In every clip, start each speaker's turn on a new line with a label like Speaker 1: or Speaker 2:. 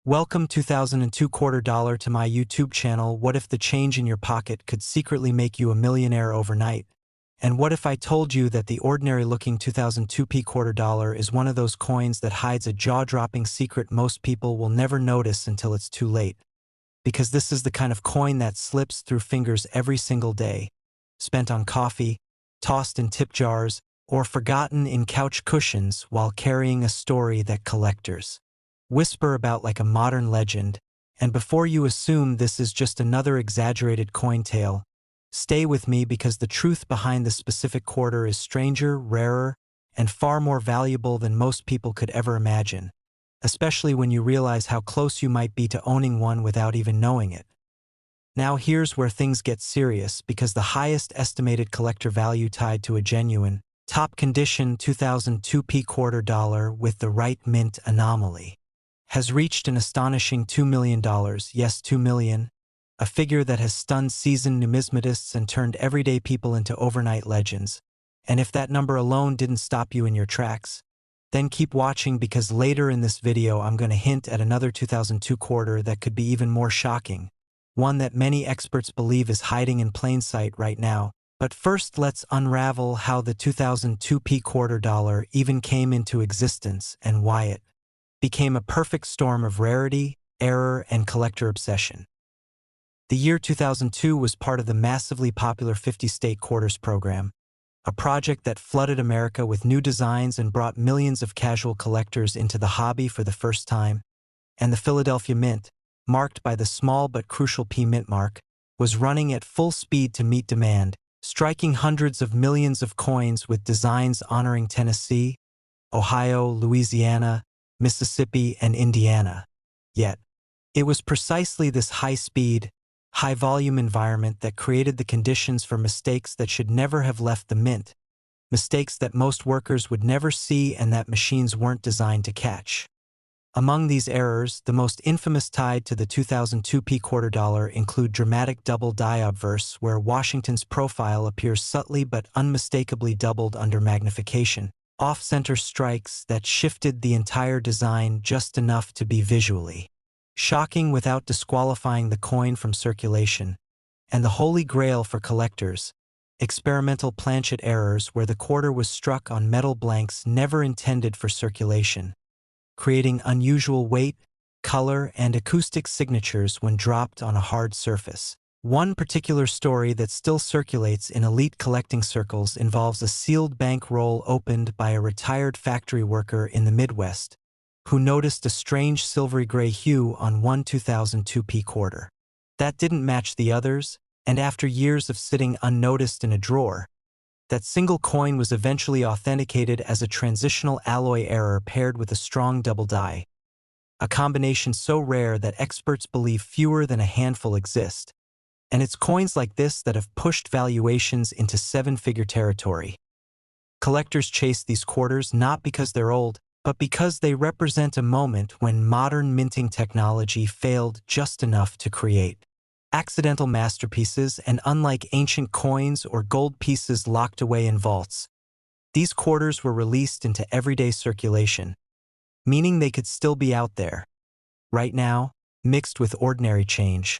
Speaker 1: Welcome 2002 quarter dollar to my YouTube channel. What if the change in your pocket could secretly make you a millionaire overnight? And what if I told you that the ordinary looking 2002p quarter dollar is one of those coins that hides a jaw-dropping secret most people will never notice until it's too late? Because this is the kind of coin that slips through fingers every single day, spent on coffee, tossed in tip jars, or forgotten in couch cushions while carrying a story that collectors whisper about like a modern legend. And before you assume this is just another exaggerated coin tale, stay with me because the truth behind this specific quarter is stranger, rarer, and far more valuable than most people could ever imagine, especially when you realize how close you might be to owning one without even knowing it. Now here's where things get serious, because the highest estimated collector value tied to a genuine, top condition 2002p quarter dollar with the right mint anomaly has reached an astonishing $2 million, yes, 2 million, a figure that has stunned seasoned numismatists and turned everyday people into overnight legends. And if that number alone didn't stop you in your tracks, then keep watching, because later in this video I'm going to hint at another 2002 quarter that could be even more shocking, one that many experts believe is hiding in plain sight right now. But first, let's unravel how the 2002p quarter dollar even came into existence and why it became a perfect storm of rarity, error, and collector obsession. The year 2002 was part of the massively popular 50-state quarters program, a project that flooded America with new designs and brought millions of casual collectors into the hobby for the first time. And the Philadelphia Mint, marked by the small but crucial P Mint mark, was running at full speed to meet demand, striking hundreds of millions of coins with designs honoring Tennessee, Ohio, Louisiana, Mississippi, and Indiana. Yet, it was precisely this high-speed, high-volume environment that created the conditions for mistakes that should never have left the mint, mistakes that most workers would never see and that machines weren't designed to catch. Among these errors, the most infamous tied to the 2002p quarter dollar include dramatic double die obverse, where Washington's profile appears subtly but unmistakably doubled under magnification, off-center strikes that shifted the entire design just enough to be visually shocking without disqualifying the coin from circulation, and the holy grail for collectors, experimental planchet errors where the quarter was struck on metal blanks never intended for circulation, creating unusual weight, color, and acoustic signatures when dropped on a hard surface. One particular story that still circulates in elite collecting circles involves a sealed bank roll opened by a retired factory worker in the Midwest, who noticed a strange silvery gray hue on one 2002p quarter. That didn't match the others, and after years of sitting unnoticed in a drawer, that single coin was eventually authenticated as a transitional alloy error paired with a strong double die, a combination so rare that experts believe fewer than a handful exist. And it's coins like this that have pushed valuations into seven-figure territory. Collectors chase these quarters not because they're old, but because they represent a moment when modern minting technology failed just enough to create accidental masterpieces. And unlike ancient coins or gold pieces locked away in vaults, these quarters were released into everyday circulation, meaning they could still be out there, right now, mixed with ordinary change.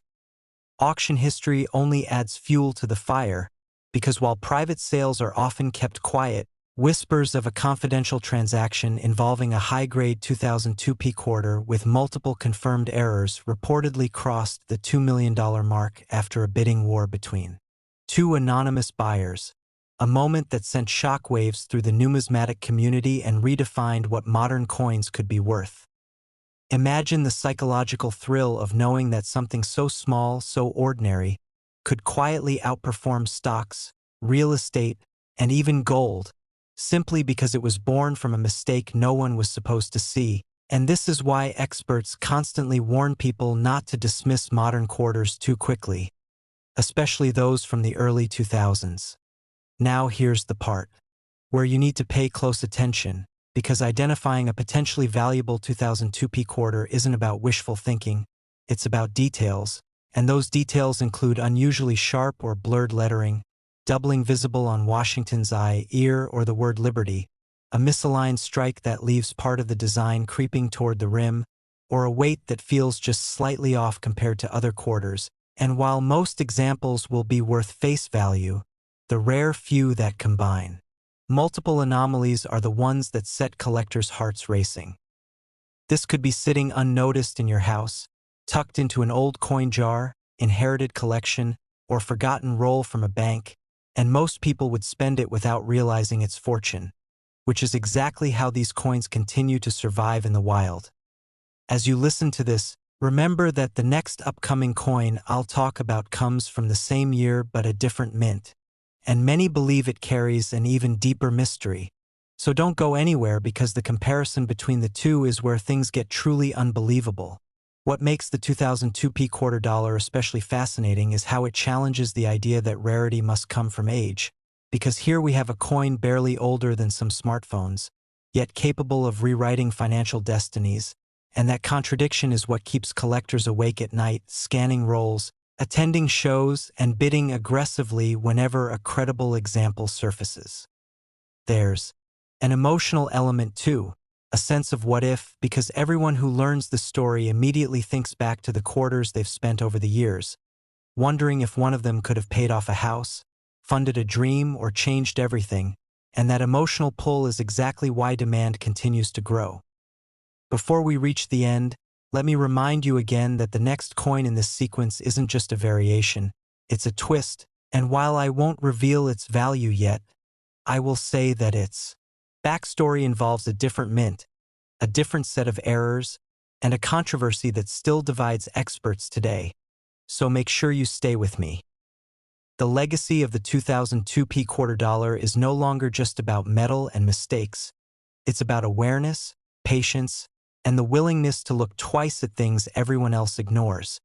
Speaker 1: Auction history only adds fuel to the fire, because while private sales are often kept quiet, whispers of a confidential transaction involving a high-grade 2002p quarter with multiple confirmed errors reportedly crossed the $2 million mark after a bidding war between two anonymous buyers, a moment that sent shockwaves through the numismatic community and redefined what modern coins could be worth. Imagine the psychological thrill of knowing that something so small, so ordinary, could quietly outperform stocks, real estate, and even gold, simply because it was born from a mistake no one was supposed to see. And this is why experts constantly warn people not to dismiss modern quarters too quickly, especially those from the early 2000s. Now here's the part where you need to pay close attention, because identifying a potentially valuable 2002p quarter isn't about wishful thinking, it's about details, and those details include unusually sharp or blurred lettering, doubling visible on Washington's eye, ear, or the word liberty, a misaligned strike that leaves part of the design creeping toward the rim, or a weight that feels just slightly off compared to other quarters, and while most examples will be worth face value, the rare few that combine multiple anomalies are the ones that set collectors' hearts racing. This could be sitting unnoticed in your house, tucked into an old coin jar, inherited collection, or forgotten roll from a bank, and most people would spend it without realizing its fortune, which is exactly how these coins continue to survive in the wild. As you listen to this, remember that the next upcoming coin I'll talk about comes from the same year but a different mint, and many believe it carries an even deeper mystery. So don't go anywhere, because the comparison between the two is where things get truly unbelievable. What makes the 2002p quarter dollar especially fascinating is how it challenges the idea that rarity must come from age, because here we have a coin barely older than some smartphones, yet capable of rewriting financial destinies, and that contradiction is what keeps collectors awake at night, scanning rolls, attending shows, and bidding aggressively whenever a credible example surfaces. There's an emotional element too, a sense of what if, because everyone who learns the story immediately thinks back to the quarters they've spent over the years, wondering if one of them could have paid off a house, funded a dream, or changed everything, and that emotional pull is exactly why demand continues to grow. Before we reach the end, let me remind you again that the next coin in this sequence isn't just a variation, it's a twist, and while I won't reveal its value yet, I will say that its backstory involves a different mint, a different set of errors, and a controversy that still divides experts today. So make sure you stay with me. The legacy of the 2002p quarter dollar is no longer just about metal and mistakes. It's about awareness, patience, and the willingness to look twice at things everyone else ignores.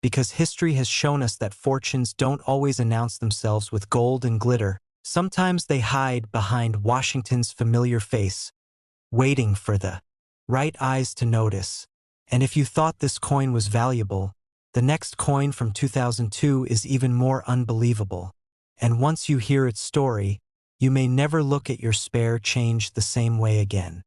Speaker 1: Because history has shown us that fortunes don't always announce themselves with gold and glitter. Sometimes they hide behind Washington's familiar face, waiting for the right eyes to notice. And if you thought this coin was valuable, the next coin from 2002 is even more unbelievable. And once you hear its story, you may never look at your spare change the same way again.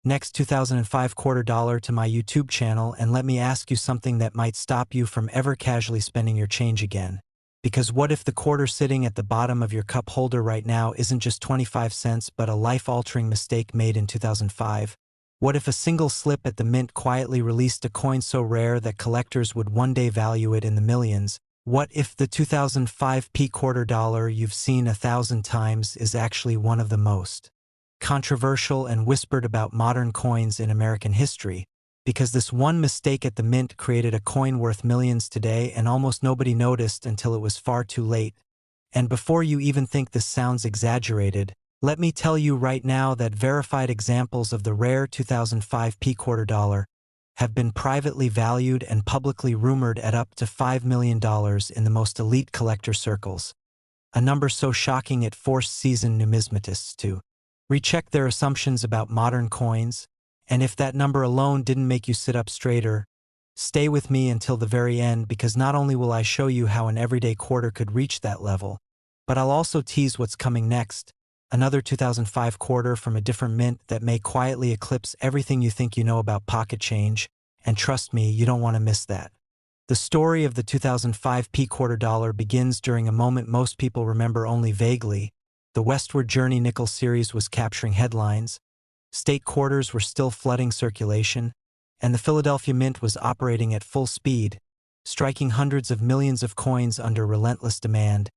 Speaker 1: Next 2005 quarter dollar to my YouTube channel, and let me ask you something that might stop you from ever casually spending your change again. Because what if the quarter sitting at the bottom of your cup holder right now isn't just 25 cents but a life-altering mistake made in 2005? What if a single slip at the mint quietly released a coin so rare that collectors would one day value it in the millions? What if the 2005p quarter dollar you've seen 1,000 times is actually one of the most controversial and whispered about modern coins in American history? Because this one mistake at the mint created a coin worth millions today, and almost nobody noticed until it was far too late. And before you even think this sounds exaggerated, let me tell you right now that verified examples of the rare 2005p quarter dollar have been privately valued and publicly rumored at up to $5 million in the most elite collector circles, a number so shocking it forced seasoned numismatists to recheck their assumptions about modern coins. And if that number alone didn't make you sit up straighter, stay with me until the very end, because not only will I show you how an everyday quarter could reach that level, but I'll also tease what's coming next, another 2005 quarter from a different mint that may quietly eclipse everything you think you know about pocket change, and trust me, you don't want to miss that. The story of the 2005p quarter dollar begins during a moment most people remember only vaguely. The Westward Journey nickel series was capturing headlines, state quarters were still flooding circulation, and the Philadelphia Mint was operating at full speed, striking hundreds of millions of coins under relentless demand.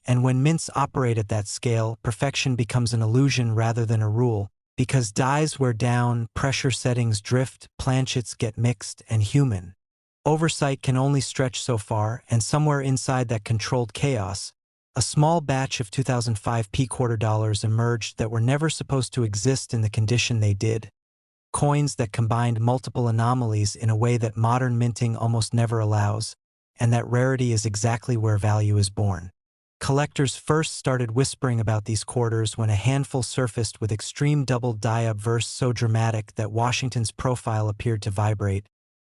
Speaker 1: And when mints operate at that scale, perfection becomes an illusion rather than a rule, because dies wear down, pressure settings drift, planchets get mixed, and human oversight can only stretch so far, and somewhere inside that controlled chaos, a small batch of 2005p quarter dollars emerged that were never supposed to exist in the condition they did. Coins that combined multiple anomalies in a way that modern minting almost never allows, and that rarity is exactly where value is born. Collectors first started whispering about these quarters when a handful surfaced with extreme double die-up verse so dramatic that Washington's profile appeared to vibrate.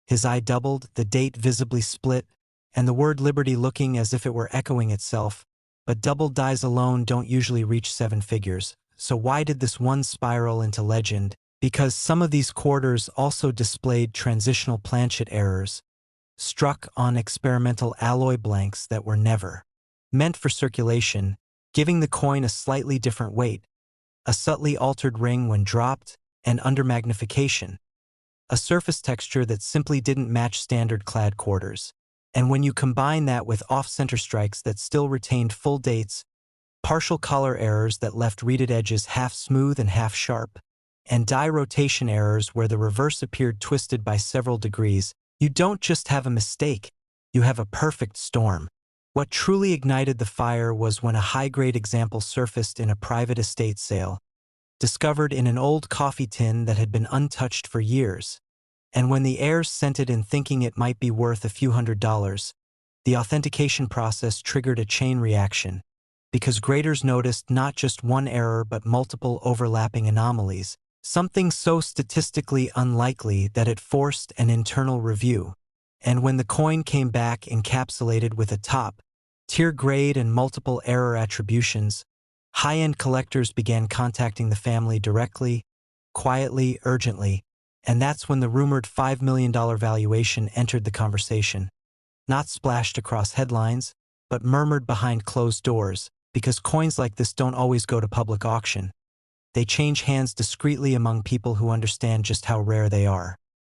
Speaker 1: His eye doubled, the date visibly split, and the word liberty looking as if it were echoing itself. But double dies alone don't usually reach seven figures, so why did this one spiral into legend? because some of these quarters also displayed transitional planchet errors, struck on experimental alloy blanks that were never meant for circulation, giving the coin a slightly different weight, a subtly altered ring when dropped, and under magnification, a surface texture that simply didn't match standard clad quarters. And when you combine that with off-center strikes that still retained full dates, partial color errors that left reeded edges half smooth and half sharp, and die rotation errors where the reverse appeared twisted by several degrees, you don't just have a mistake, you have a perfect storm. What truly ignited the fire was when a high-grade example surfaced in a private estate sale, discovered in an old coffee tin that had been untouched for years. And when the heirs sent it in thinking it might be worth a few $100s, the authentication process triggered a chain reaction, because graders noticed not just one error but multiple overlapping anomalies, something so statistically unlikely that it forced an internal review. And when the coin came back encapsulated with a top-tier grade and multiple error attributions, high-end collectors began contacting the family directly, quietly, urgently, and that's when the rumored $5 million valuation entered the conversation. Not splashed across headlines, but murmured behind closed doors, because coins like this don't always go to public auction. They change hands discreetly among people who understand just how rare they are.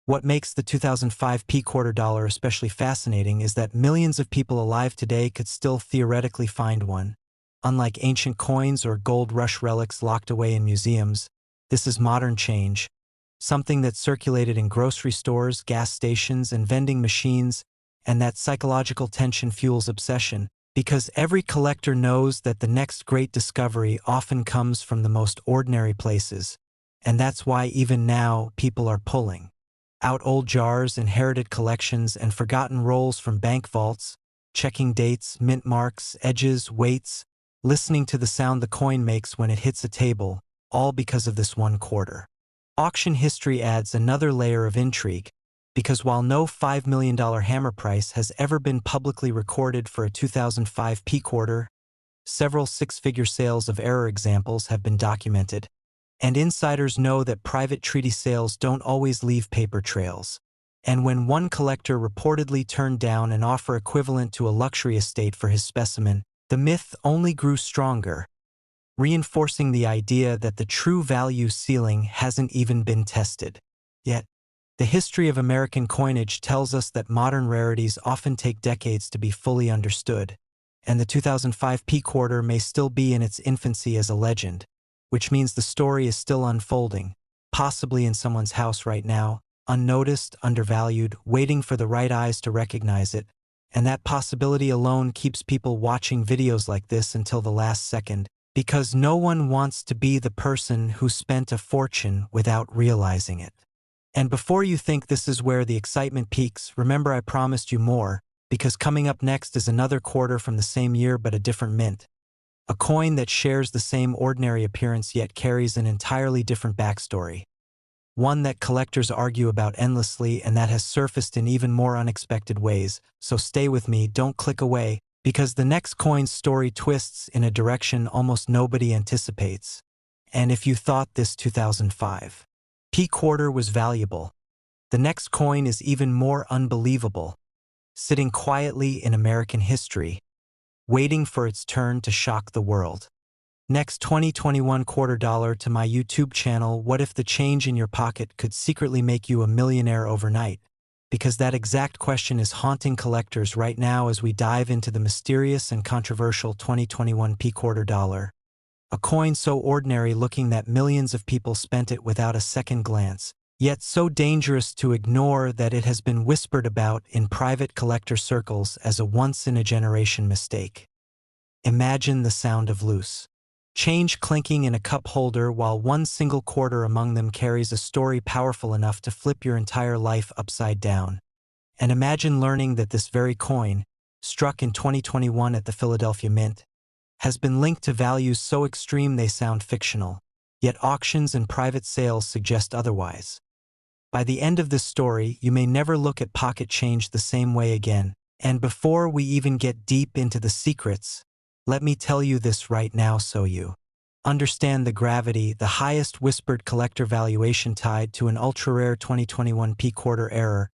Speaker 1: What makes the 2005 P quarter dollar especially fascinating is that millions of people alive today could still theoretically find one. Unlike ancient coins or gold rush relics locked away in museums, this is modern change, something that circulated in grocery stores, gas stations, and vending machines, and that psychological tension fuels obsession, because every collector knows that the next great discovery often comes from the most ordinary places, and that's why even now people are pulling out old jars, inherited collections, and forgotten rolls from bank vaults, checking dates, mint marks, edges, weights, listening to the sound the coin makes when it hits a table, all because of this one quarter. Auction history adds another layer of intrigue, because while no $5 million hammer price has ever been publicly recorded for a 2005 P quarter, several six-figure sales of error examples have been documented, and insiders know that private treaty sales don't always leave paper trails. And when one collector reportedly turned down an offer equivalent to a luxury estate for his specimen, the myth only grew stronger, reinforcing the idea that the true value ceiling hasn't even been tested. Yet, the history of American coinage tells us that modern rarities often take decades to be fully understood, and the 2005 P quarter may still be in its infancy as a legend, which means the story is still unfolding, possibly in someone's house right now, unnoticed, undervalued, waiting for the right eyes to recognize it, and that possibility alone keeps people watching videos like this until the last second, because no one wants to be the person who spent a fortune without realizing it. And before you think this is where the excitement peaks, remember I promised you more, because coming up next is another quarter from the same year but a different mint. A coin that shares the same ordinary appearance yet carries an entirely different backstory. One that collectors argue about endlessly and that has surfaced in even more unexpected ways, so stay with me, don't click away, because the next coin's story twists in a direction almost nobody anticipates. And if you thought this 2005 P quarter was valuable, the next coin is even more unbelievable, sitting quietly in American history, waiting for its turn to shock the world. Next 2021 quarter dollar to my YouTube channel. What if the change in your pocket could secretly make you a millionaire overnight? Because that exact question is haunting collectors right now as we dive into the mysterious and controversial 2021 P quarter dollar. A coin so ordinary looking that millions of people spent it without a second glance, yet so dangerous to ignore that it has been whispered about in private collector circles as a once-in-a-generation mistake. Imagine the sound of loose change clinking in a cup holder while one single quarter among them carries a story powerful enough to flip your entire life upside down. And imagine learning that this very coin, struck in 2021 at the Philadelphia Mint, has been linked to values so extreme they sound fictional, yet auctions and private sales suggest otherwise. By the end of this story, you may never look at pocket change the same way again. And before we even get deep into the secrets, let me tell you this right now so you Understand the gravity, the highest whispered collector valuation tied to an ultra-rare 2021 P quarter error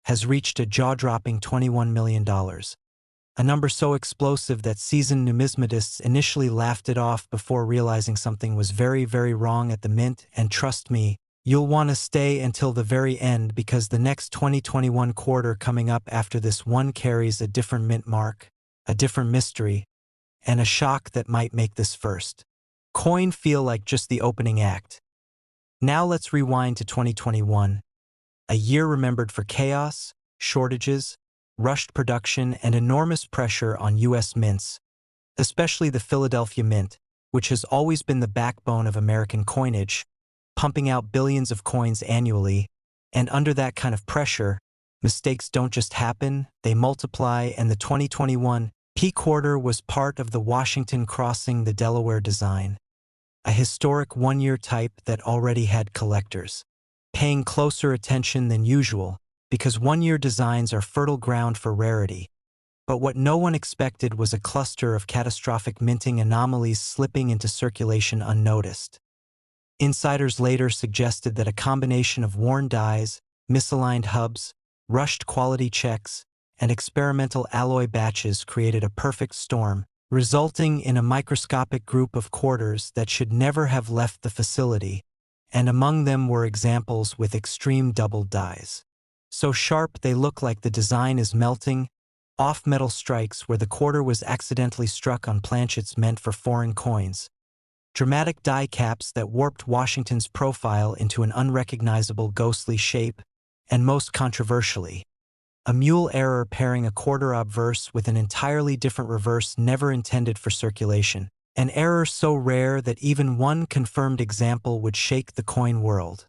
Speaker 1: has reached a jaw-dropping $21 million. A number so explosive that seasoned numismatists initially laughed it off before realizing something was very, very wrong at the mint, and trust me, you'll want to stay until the very end because the next 2021 quarter coming up after this one carries a different mint mark, a different mystery, and a shock that might make this first coin feel like just the opening act. Now let's rewind to 2021, a year remembered for chaos, shortages, rushed production, and enormous pressure on U.S. mints, especially the Philadelphia Mint, which has always been the backbone of American coinage, pumping out billions of coins annually. And under that kind of pressure, mistakes don't just happen, they multiply, and the 2021 P quarter was part of the Washington crossing the Delaware design, a historic one-year type that already had collectors paying closer attention than usual because one-year designs are fertile ground for rarity. But what no one expected was a cluster of catastrophic minting anomalies slipping into circulation unnoticed. Insiders later suggested that a combination of worn dies, misaligned hubs, rushed quality checks, and experimental alloy batches created a perfect storm, resulting in a microscopic group of quarters that should never have left the facility, and among them were examples with extreme doubled dies. So sharp they look like the design is melting, off-metal strikes where the quarter was accidentally struck on planchets meant for foreign coins, dramatic die caps that warped Washington's profile into an unrecognizable ghostly shape, and most controversially, a mule error pairing a quarter obverse with an entirely different reverse never intended for circulation, an error so rare that even one confirmed example would shake the coin world.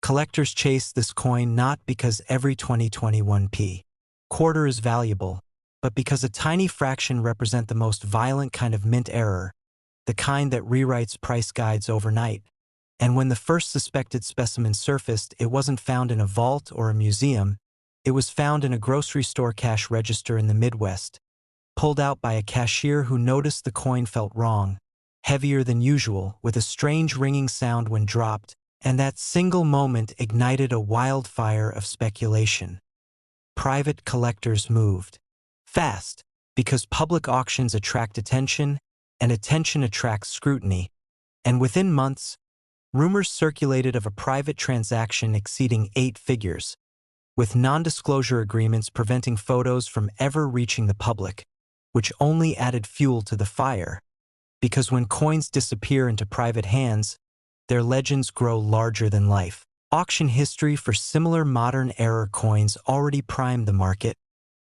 Speaker 1: Collectors chase this coin not because every 2021 P quarter is valuable, but because a tiny fraction represent the most violent kind of mint error, the kind that rewrites price guides overnight. And when the first suspected specimen surfaced, it wasn't found in a vault or a museum, it was found in a grocery store cash register in the Midwest, pulled out by a cashier who noticed the coin felt wrong, heavier than usual, with a strange ringing sound when dropped, and that single moment ignited a wildfire of speculation. Private collectors moved fast because public auctions attract attention, and attention attracts scrutiny, and within months, rumors circulated of a private transaction exceeding 8 figures, with non-disclosure agreements preventing photos from ever reaching the public, which only added fuel to the fire, because when coins disappear into private hands, their legends grow larger than life. Auction history for similar modern error coins already primed the market,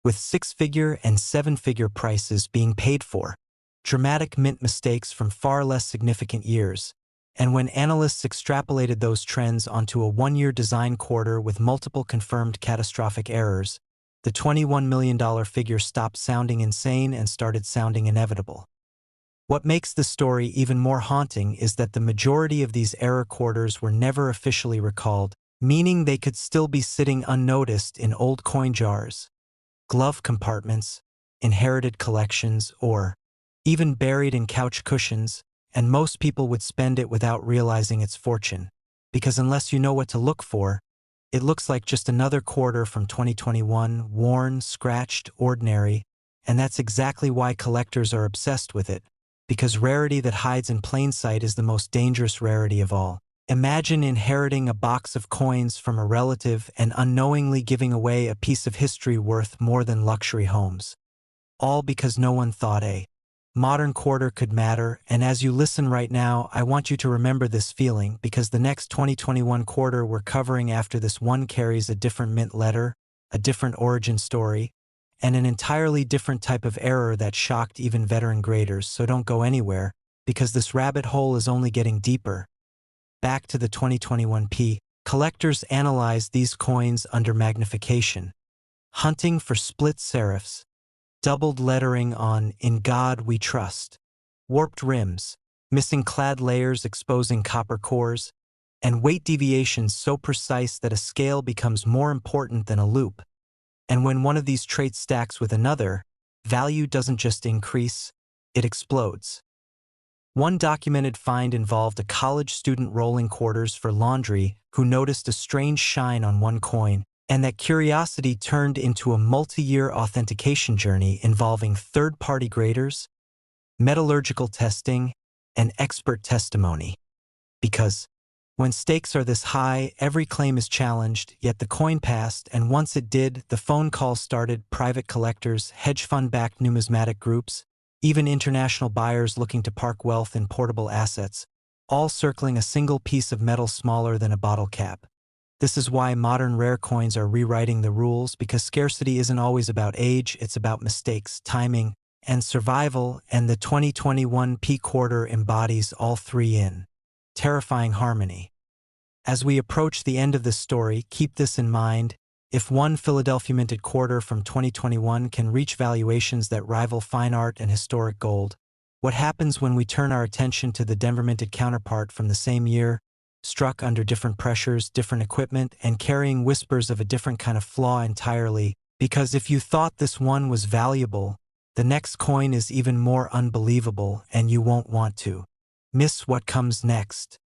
Speaker 1: with 6-figure and 7-figure prices being paid for, dramatic mint mistakes from far less significant years, and when analysts extrapolated those trends onto a one-year design quarter with multiple confirmed catastrophic errors, the $21 million figure stopped sounding insane and started sounding inevitable. What makes the story even more haunting is that the majority of these error quarters were never officially recalled, meaning they could still be sitting unnoticed in old coin jars, glove compartments, inherited collections, or even buried in couch cushions, and most people would spend it without realizing its fortune, because unless you know what to look for, it looks like just another quarter from 2021, worn, scratched, ordinary, and that's exactly why collectors are obsessed with it, because rarity that hides in plain sight is the most dangerous rarity of all. Imagine inheriting a box of coins from a relative and unknowingly giving away a piece of history worth more than luxury homes. All because no one thought a modern quarter could matter, and as you listen right now, I want you to remember this feeling, because the next 2021 quarter we're covering after this one carries a different mint letter, a different origin story, and an entirely different type of error that shocked even veteran graders. So don't go anywhere, because this rabbit hole is only getting deeper. Back to the 2021 P. Collectors analyzed these coins under magnification, hunting for split serifs, doubled lettering on "In God We Trust," warped rims, missing clad layers exposing copper cores, and weight deviations so precise that a scale becomes more important than a loop. And when one of these traits stacks with another, value doesn't just increase, it explodes. One documented find involved a college student rolling quarters for laundry who noticed a strange shine on one coin, and that curiosity turned into a multi-year authentication journey involving third-party graders, metallurgical testing, and expert testimony. Because when stakes are this high, every claim is challenged, yet the coin passed, and once it did, the phone calls started, private collectors, hedge fund-backed numismatic groups, even international buyers looking to park wealth in portable assets, all circling a single piece of metal smaller than a bottle cap. This is why modern rare coins are rewriting the rules, because scarcity isn't always about age, it's about mistakes, timing, and survival, and the 2021 P quarter embodies all three in terrifying harmony. As we approach the end of this story, keep this in mind. If one Philadelphia minted quarter from 2021 can reach valuations that rival fine art and historic gold, what happens when we turn our attention to the Denver minted counterpart from the same year, struck under different pressures, different equipment, and carrying whispers of a different kind of flaw entirely? Because if you thought this one was valuable, the next coin is even more unbelievable, and you won't want to miss what comes next.